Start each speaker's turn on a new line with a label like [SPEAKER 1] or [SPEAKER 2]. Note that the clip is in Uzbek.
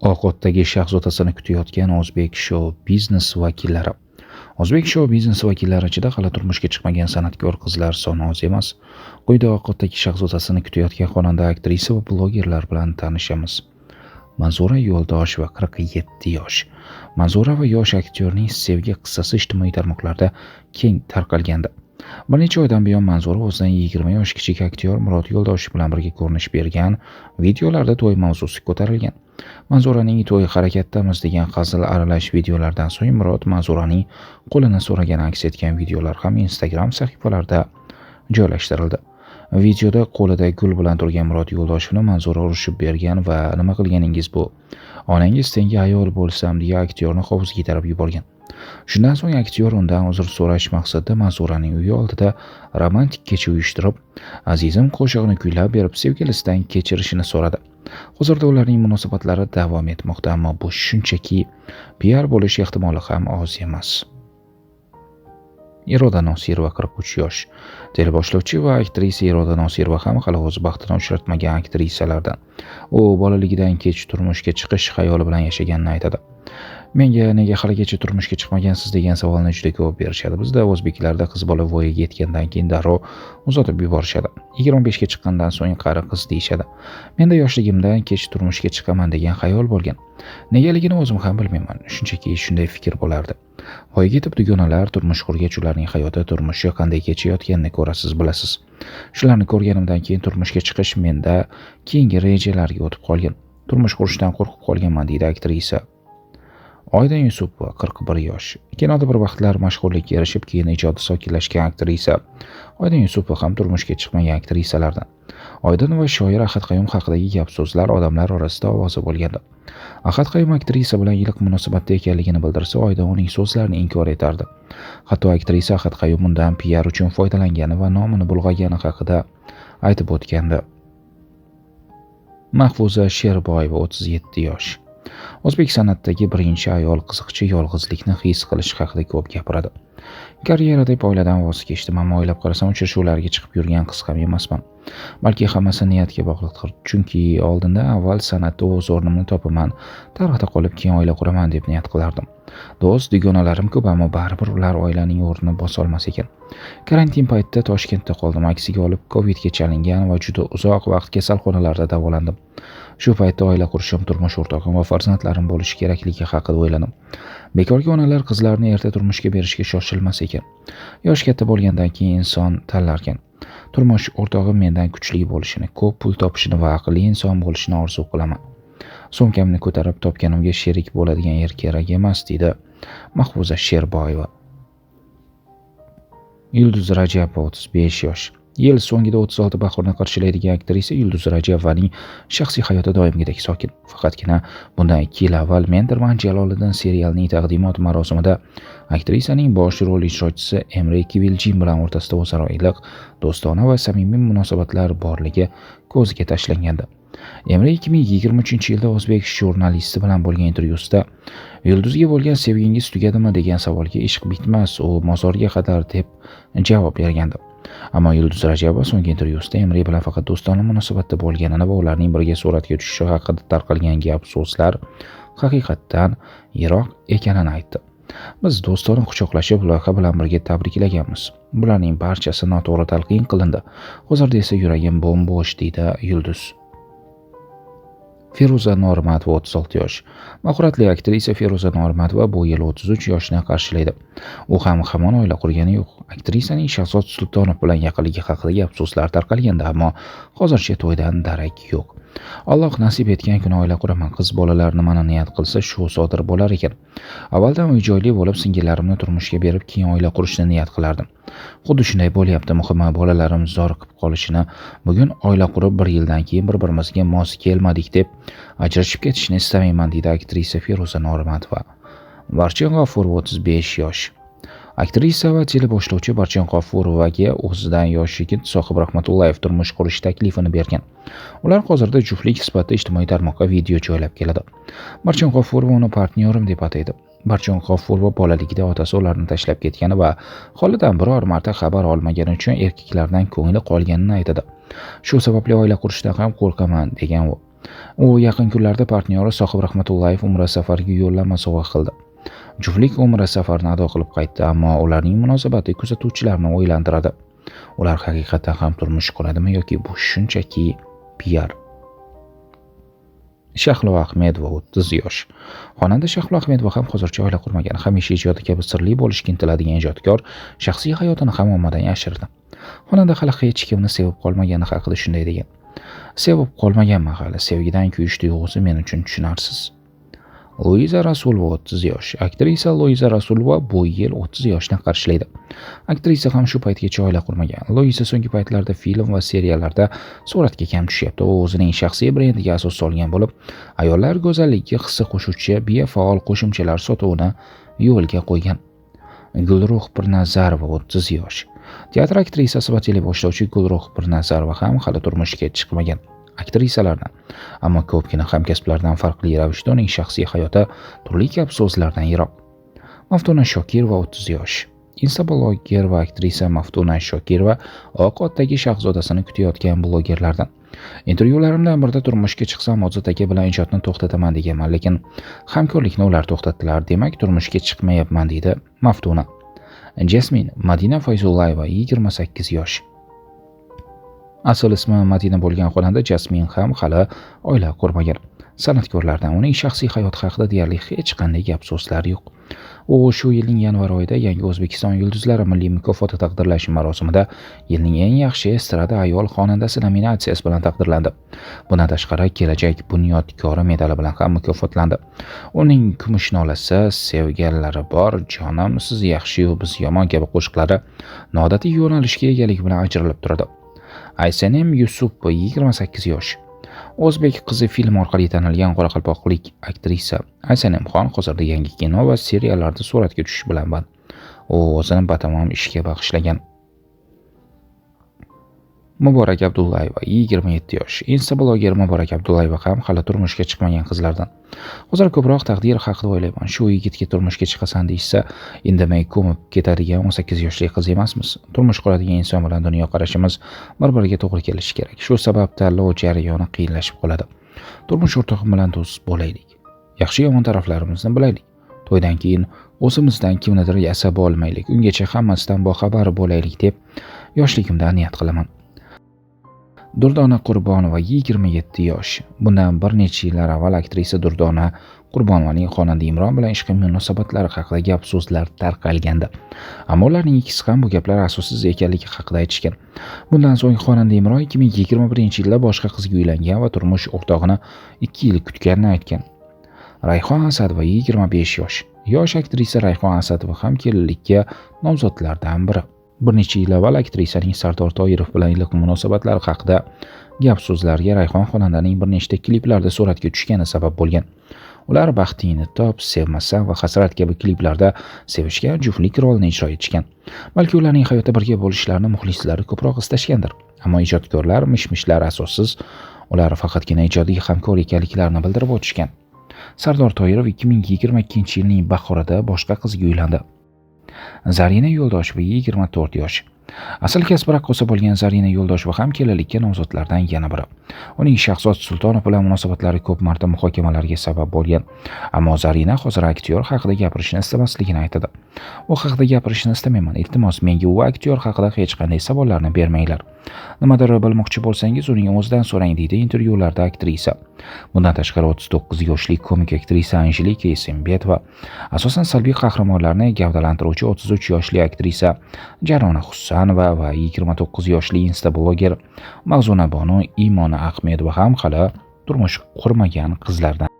[SPEAKER 1] Oq otdagi shahzotasini kutayotgan o'zbek shou-biznes vakillari. O'zbek shou-biznes vakillari ichida hali turmushga chiqmagan san'atkor qizlar soni oz emas. Quyida Oq otdagi shahzotasini kutayotgan xonanda, aktrisa va blogerlar bilan tanishamiz. Manzura Yo'ldosheva 47 yosh. Manzura va yosh aktyorning sevgi qissasi ijtimoiy tarmoqlarda keng tarqalgandi. Bir necha oydan buyon Manzura o'zidan 20 yosh kichik aktyor Murod Yo'ldoshev bilan birga ko'rinish bergan. Videolarda to'y mavzusi ko'tarilgan. Manzuraning to'y harakatdamiz degan hazil aralash videolardan so'ng Murod Manzuraning qo'lini so'ragani aks etgan videolar ham Instagram sahifalarida joylashtirildi. Videoda qo'lida gul bilan turgan Murod Yo'ldoshevni Manzura urishib bergan va "Nima qilganingiz bu? Onangiz tengi ayol bo'lsam" deya aktyorni hovuzga itarib yuborgan. Shundan so'ng aktyor undan uzr so'rash maqsadida Manzuraning uyi oldida romantik kecha uyushtirib, "Azizim" qo'shig'ini kuylab berib, sevgilisidan kechirishini so'radi. Hozirda ularning munosabatlari davom etmoqda, ammo bu shunchaki PR bo'lish ehtimoli ham oz emas. Iroda Nosirova 43 yosh. Teleboshlovchi va aktrisa Iroda Nosirova ham hali o'z baxtini uchratmagan aktrisalardan. U bolaligidan kech turmushga chiqish xayoli bilan yashaganini aytadi. "Menga nega haligacha turmushga chiqmagansiz degan savolni juda ko'p berishadi. Bizda o'zbeklarda qiz bola voyaga yetgandan keyin darrov uzatib yuborishadi. 25 ga chiqqandan so'ng qari qiz deyishadi. Menda yoshligimdan kech turmushga chiqaman degan xayol bo'lgan. Negaligini o'zim ham bilmayman. Shunchaki shunday fikr bo'lardi. Voyaga yetib dugonalar turmush qurgach, ularning hayoti, turmushi qanday kechayotganini ko'rasiz, bilasiz. Shularni ko'rganimdan keyin turmushga chiqish menda keyingi rejalarga o'tib qolgan. Turmush qurishdan qo'rqib qolganman", deydi aktrisa. Oydin Yusupova 41 yosh. Kinoda bir vaqtlar mashhurlikka erishib, keyin ijodi sokinlashgan aktrisa. Oydin Yusupova ham turmushga chiqmagan aktrisalardan. Oydin va shoir Ahad Qayum haqidagi gap-so'zlar odamlar orasida ovozi bo'lgandi. Ahad Qayum aktrisa bilan iliq munosabatda ekanligini bildirsa, Oydin uning so'zlarini inkor etardi. Hatto aktrisa Ahad Qayum undan PR uchun foydalangani va nomini bulg'agani haqida aytib o'tgandi. Mahfuza Sherboyeva 37 yosh. O'zbek san'atidagi birinchi ayol qiziqchi yolg'izlikni his qilish haqida ko'p gapiradi. "Karyera deb oiladan voz kechdim, ammo o'ylab qarasam uchrashuvlarga chiqib yurgan qiz ham emasman. Balki hammasi niyatga bog'liqdir. Chunki oldindan avval san'atda o'z o'rnimni topaman, tarixda qolib keyin oila quraman deb niyat qilardim. Do'st, dugonalarim ko'p, ammo baribir ular oilaning o'rnini bosa olmas ekan. Karantin paytida Toshkentda qoldim, aksiga olib Covidga chalingan va juda uzoq vaqt kasalxonalarda davolandim. Shu paytda oila qurishim, turmush o'rtog'im va farzandlarim bo'lishi kerakligi haqida o'yladim. Bekorga onalar qizlarini erta turmushga berishga shoshilmas ekan. Yosh katta bo'lgandan keyin inson tanlarkan. Turmush o'rtog'im mendan kuchli bo'lishini, ko'p pul topishini va aqlli inson bo'lishini orzu qilaman. So'mkamni ko'tarib topganimga sherik bo'ladigan er kerak emas", deydi Mahfuza Sherboyeva. Yulduz Rajabova 35 yosh. Yil so'ngida 36 bahorni qarshilaydigan aktrisa Yulduz Rajabovaning shaxsiy hayoti doimgidek sokin. Faqatgina bundan 2 yil avval "Mentorman Jaloliddin" serialining taqdimot marosimida aktrisaning bosh rol ijrochisi Emre Kivilchin bilan o'rtasida o'zaro iliq, do'stona va samimiy munosabatlar borligi ko'zga tashlangandi. Emre 2023-yilda o'zbek jurnalisti bilan bo'lgan intervyusida "Yulduzga bo'lgan sevgingiz tugadimi?" degan savolga "Ishq bitmas, u mozorga qadar" deb javob bergandi. Ammo Yulduz Rajabova so'nggi intervyusida Emre bilan faqat do'stona munosabatda bo'lganini va ularning birga suratga tushishi haqida tarqalgan gap-so'zlar haqiqatdan yiroq ekanini aytdi. "Biz do'stona quchoqlashib, loyiha bilan birga tabriklaganmiz. Bularning barchasi noto'g'ri talqin qilindi. Hozirda esa yuragim bo'm-bo'sh", deydi Yulduz. Feruza Normatova 36 yosh. Mahoratli aktrisa Feruza Normatova bu yil 33 yoshni qarshilaydi. U ham hamon oila qurgani yo'q. Aktrisaning Shahzod Sultonov bilan yaqinligi haqida gap-so'zlar tarqalganda, ammo hozircha to'ydan darak yo'q. Alloh nasib etgan kuni oila quraman, qiz bolalar nimani niyat qilsa shu sodir bo'lar ekan. Avvaldan uy-joyli bo'lib, singillarimni turmushga berib, keyin oila qurishni niyat qilardim. Xuddi shunday bo'lyapti. Muhimi bolalarim zo'riqib qolishini, bugun oila qurib 1 yildan keyin bir-birimizga mos kelmadik deb ajrashib ketishni istamayman", deydi aktrisa Feruza Normatova. Barchon G'ofurova 35 yosh. Aktrisa va teleboshlovchi Barchon G'ofurovaga o'zidan yosh yigit Sohib Rahmatullayev turmush qurish taklifini bergan. Ular hozirda juftlik sifatida ijtimoiy tarmoqqa video joylab keladi. Barchon G'ofurova uni partnyorim deb ataydi. Barchon G'ofurova bolaligida otasi ularni tashlab ketgani va holidan biror marta xabar olmagani uchun erkaklardan ko'ngli qolganini aytadi. Shu sababli oila qurishdan ham qo'rqaman degan u. U yaqin kunlarda partnyori Sohib Rahmatullayev Umra safariga yo'llanma sovg'a qildi. Juftlik Umra safarini ado qilib qaytdi, ammo ularning munosabati kuzatuvchilarni o'ylantiradi. Ular haqiqatan ham turmush quradimi yoki bu shunchaki PR? Shahlo Ahmedova 30 yosh. Xonanda Shahlo Ahmedova ham hozircha oila qurmagan. Hamisha ijodi kabi sirli bo'lishga intiladigan ijodkor shaxsiy hayotini ham ommadan yashirdi. Xonanda hali hech kimni sevib qolmagani haqida shunday degan: "Sevib qolmaganman hali. Sevgidan kuyish tuyg'usi men uchun tushunarsiz." Luiza Rasulova 30 yosh. Aktrisa Luiza Rasulova bu yil 30 yoshni qarshilaydi. Aktrisa ham shu paytgacha oila qurmagan. Luiza so'nggi paytlarda film va seriallarda suratga kam tushyapti. U o'zining shaxsiy brendiga asos solgan bo'lib, ayollar go'zalligiga hissa qo'shuvchi befaol qo'shimchalar sotuvini yo'lga qo'ygan. Gulruh Pirnazarova 30 yosh. Teatr aktrisasi va teleboshlovchi Gulruh Pirnazarova ham hali turmushga chiqmagan aktrisalardan, ammo ko'pgina hamkasblaridan farqli ravishda uning shaxsiy hayoti turli gap so'zlardan yiroq. Maftuna Shokirova 30 yosh. Instabloger va aktrisa Maftuna Shokirova oq otdagi shahzodasini kutayotgan blogerlardan. Intervyularimdan birida turmushga chiqsam Ozod aka bilan ijodni to'xtataman deganman, lekin hamkorlikni ular to'xtatdilar, demak turmushga chiqmayapman deydi Maftuna. Jasmin Madina Fayzullayeva 28 yosh. Asl ismi Madina bo'lgan xonanda Jasmin ham hali oila qurmagan. San'atkorlardan uning shaxsiy hayoti haqida deyarli hech qanday gap so'zlar yo'q. U shu yilning yanvar oyida Yangi O'zbekiston yulduzlari milliy mukofoti taqdirlash marosimida yilning eng yaxshi estrada ayol xonandasi nominatsiyasi bilan taqdirlandi. Bundan tashqari kelajak bunyodkori medali bilan ham mukofotlandi. Uning kumush nolasi, sevganlari bor, jonim siz yaxshi-yu biz yomon kabi qo'shiqlari noodatiy yo'nalishga egalik bilan ajralib turadi. Aysanem Yusupova 28 yosh. O'zbek qizi film orqali tanilgan qoraqalpoqlik aktrisa Aysanemxon hozirda yangi kino va seriallarda suratga tushish bilan band. U o'zini batamom ishga bag'ishlagan. Muborak Abdullayeva 27 yosh. Instabloger Muborak Abdullayeva ham hali turmushga chiqmagan qizlardan. Hozir ko'proq taqdir haqida o'ylayman. Shu yigitga turmushga chiqasan deysa, indamay ko'mib ketadigan 18 yoshli qiz emasmiz. Turmush quradigan inson bilan dunyo qarashimiz bir-biriga to'g'ri kelishi kerak. Shu sabab tanlov jarayoni qiyinlashib qoladi. Turmush o'rtog'im bilan do'st bo'laylik. Yaxshi yomon taraflarimizni bilaylik. To'ydan keyin o'zimizdan kimnidir yasab olmaylik. Ungacha hammasidan boxabar bo'laylik deb yoshligimda niyat qilaman. Durdona Qurbonova 27 yosh. Bundan bir necha yillar avval aktrisa Durdona Qurbonovaning xonanda Imron bilan ishqiy munosabatlari haqida gap so'zlar tarqalgandi. Ammo ularning ikkisi ham bu gaplar asossiz ekanligi haqida aytishgan. Bundan so'ng xonanda Imron 2021-yilda boshqa qizga uylangan va turmush o'rtog'ini 2 yil kutganini aytgan. Rayhon Asadova 25 yosh. Yosh aktrisa Rayhon Asadova ham kelinlikka nomzodlardan biri. Bir necha yil avval aktrisaning Sardor Toirov bilan iliq munosabatlari haqida gap so'zlarga Rayhon xonandaning bir nechta kliplarda suratga tushgani sabab bo'lgan. Ular Baxtingni top, Sevmasam va Hasrat kabi kliplarda sevishgan juftlik rolini ijro etishgan. Balki ularning hayotda birga bo'lishlarini muxlislari ko'proq istashgandir. Ammo ijodkorlar mish-mishlar asossiz, ular faqatgina ijodiy hamkor ekanliklarini bildirib o'tishgan. Sardor Toirov 2022-yilning bahorida boshqa qizga uylandi. Zarina Yo'ldosheva 24 yosh. Asl kasbi raqqosa bo'lgan Zarina Yo'ldosheva ham kelinlikka nomzodlardan yana biri. Uning Shahzod Sultonov bilan munosabatlari ko'p marta muhokamalarga sabab bo'lgan. Ammo Zarina hozir aktyor haqida gapirishni istamasligini aytadi. U haqida gapirishni istamayman. Iltimos, menga u aktyor haqida hech qanday savollarni bermanglar. Nimadir bilmoqchi bo'lsangiz, uning o'zidan so'rang deydi intervyularda aktrisa. Bundan tashqari 39 yoshli komik aktrisa Anjelika Esimbetova asosan salbiy qahramonlarni gavdalantiruvchi 33 yoshli aktrisa Jarona Husanova va 29 yoshli instabloger Mag'zuna Bonu Imona Ahmedova ham hali turmush qurmagan qizlardan.